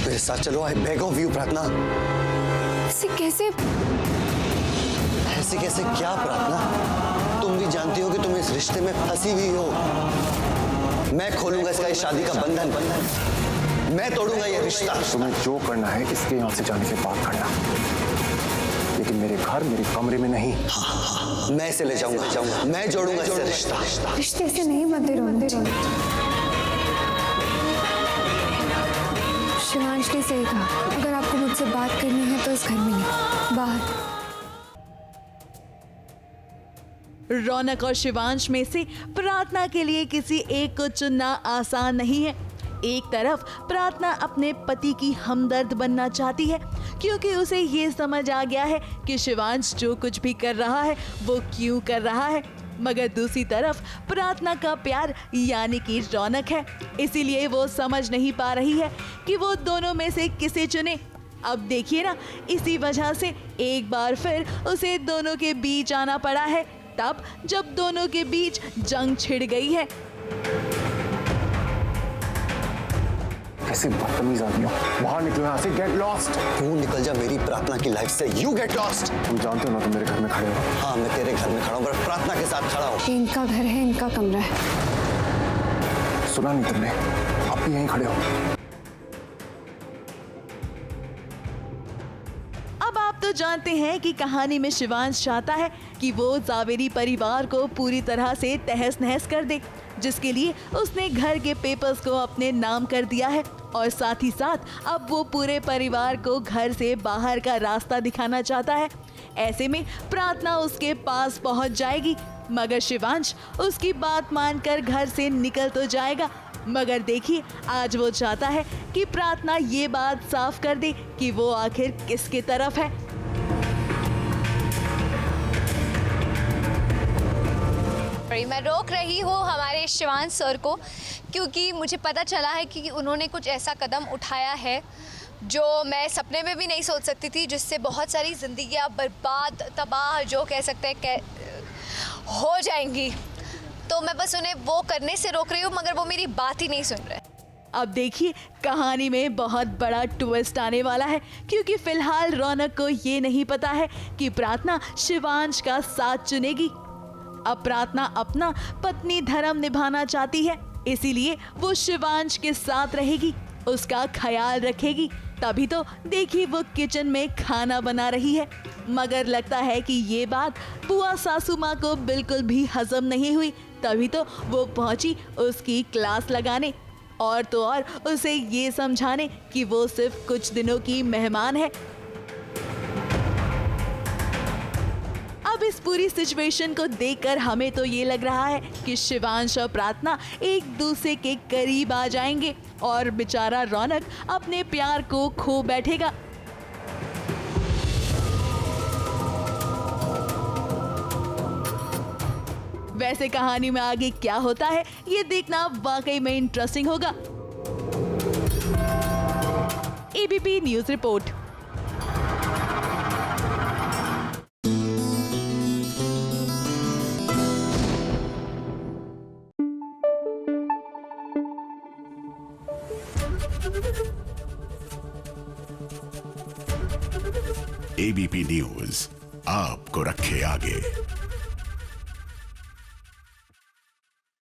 मेरे साथ चलो, आई बेग ऑफ यू प्रार्थना। ऐसे कैसे? ऐसे कैसे क्या प्रार्थना? तुम भी जानती हो कि तुम इस रिश्ते में फंसी हुई हो। मैं खोलूंगा इसका इस शादी का बंधन, मैं तोड़ूंगा ये रिश्ता। तुम्हें जो करना है इसके यहाँ से जाने के बाद करना, लेकिन मेरे घर, मेरे कमरे में नहीं। हाँ, मैं इसे ले जाऊंगा, मैं जोड़ूंगा इससे रिश्ता। रिश्ते से नहीं बनते रोहन जी। शिवांश ने सही कहा, अगर आपको मुझसे बात करनी है तो इस घर में नहीं, बाहर। रौनक और शिवांश में से प्रार्थना के लिए किसी एक को चुनना आसान नहीं है। एक तरफ प्रार्थना अपने पति की हमदर्द बनना चाहती है क्योंकि उसे ये समझ आ गया है कि शिवांश जो कुछ भी कर रहा है वो क्यों कर रहा है, मगर दूसरी तरफ प्रार्थना का प्यार यानी कि रौनक है, इसीलिए वो समझ नहीं पा रही है कि वो दोनों में से किसे चुने। अब देखिए ना, इसी वजह से एक बार फिर उसे दोनों के बीच आना पड़ा है, तब जब दोनों के बीच जंग छिड़ गई है। कैसे बदतमीज आदमी हो, बाहर निकलो यहाँ से, गेट लॉस्ट। तू निकल जा मेरी प्रार्थना की लाइफ से, यू गेट लॉस्ट। तुम जानते हो ना तुम मेरे घर में खड़े हो। हाँ, मैं तेरे घर में खड़ा हूँ, पर प्रार्थना के साथ खड़ा हूँ। इनका घर है, इनका कमरा है। सुना नहीं तुमने? आप भी यहीं खड़े हो। अब आप तो जानते हैं कि कहानी में शिवांश चाहता है कि वो जावेरी परिवार को पूरी तरह से तहस नहस कर दे, जिसके लिए उसने घर के पेपर्स को अपने नाम कर दिया है और साथ ही साथ अब वो पूरे परिवार को घर से बाहर का रास्ता दिखाना चाहता है। ऐसे में प्रार्थना उसके पास पहुंच जाएगी, मगर शिवांश उसकी बात मानकर घर से निकल तो जाएगा, मगर देखिए आज वो चाहता है कि प्रार्थना ये बात साफ कर दे कि वो आखिर किसकी तरफ है। मैं रोक रही हूँ हमारे शिवांश सर को, क्योंकि मुझे पता चला है कि उन्होंने कुछ ऐसा कदम उठाया है जो मैं सपने में भी नहीं सोच सकती थी, जिससे बहुत सारी जिंदगियाँ बर्बाद, तबाह जो कह सकते हैं हो जाएंगी। तो मैं बस उन्हें वो करने से रोक रही हूँ, मगर वो मेरी बात ही नहीं सुन रहे। अब देखिए कहानी में बहुत बड़ा ट्विस्ट आने वाला है, क्योंकि फिलहाल रौनक को ये नहीं पता है कि प्रार्थना शिवांश का साथ चुनेगी। अब प्रार्थना अपना पत्नी धर्म निभाना चाहती है, इसीलिए वो शिवांश के साथ रहेगी, उसका ख्याल रखेगी। तभी तो देखिए वो किचन में खाना बना रही है, मगर लगता है कि ये बात बुआ सासू माँ को बिल्कुल भी हजम नहीं हुई। तभी तो वो पहुंची उसकी क्लास लगाने और तो और उसे ये समझाने कि वो सिर्फ कुछ दिनों की मेहमान है। अब इस पूरी सिचुएशन को देखकर हमें तो ये लग रहा है कि शिवांश और प्रार्थना एक दूसरे के करीब आ जाएंगे और बेचारा रौनक अपने प्यार को खो बैठेगा। वैसे कहानी में आगे क्या होता है ये देखना वाकई में इंटरेस्टिंग होगा। ABP news report. ABP news आपको रखे आगे।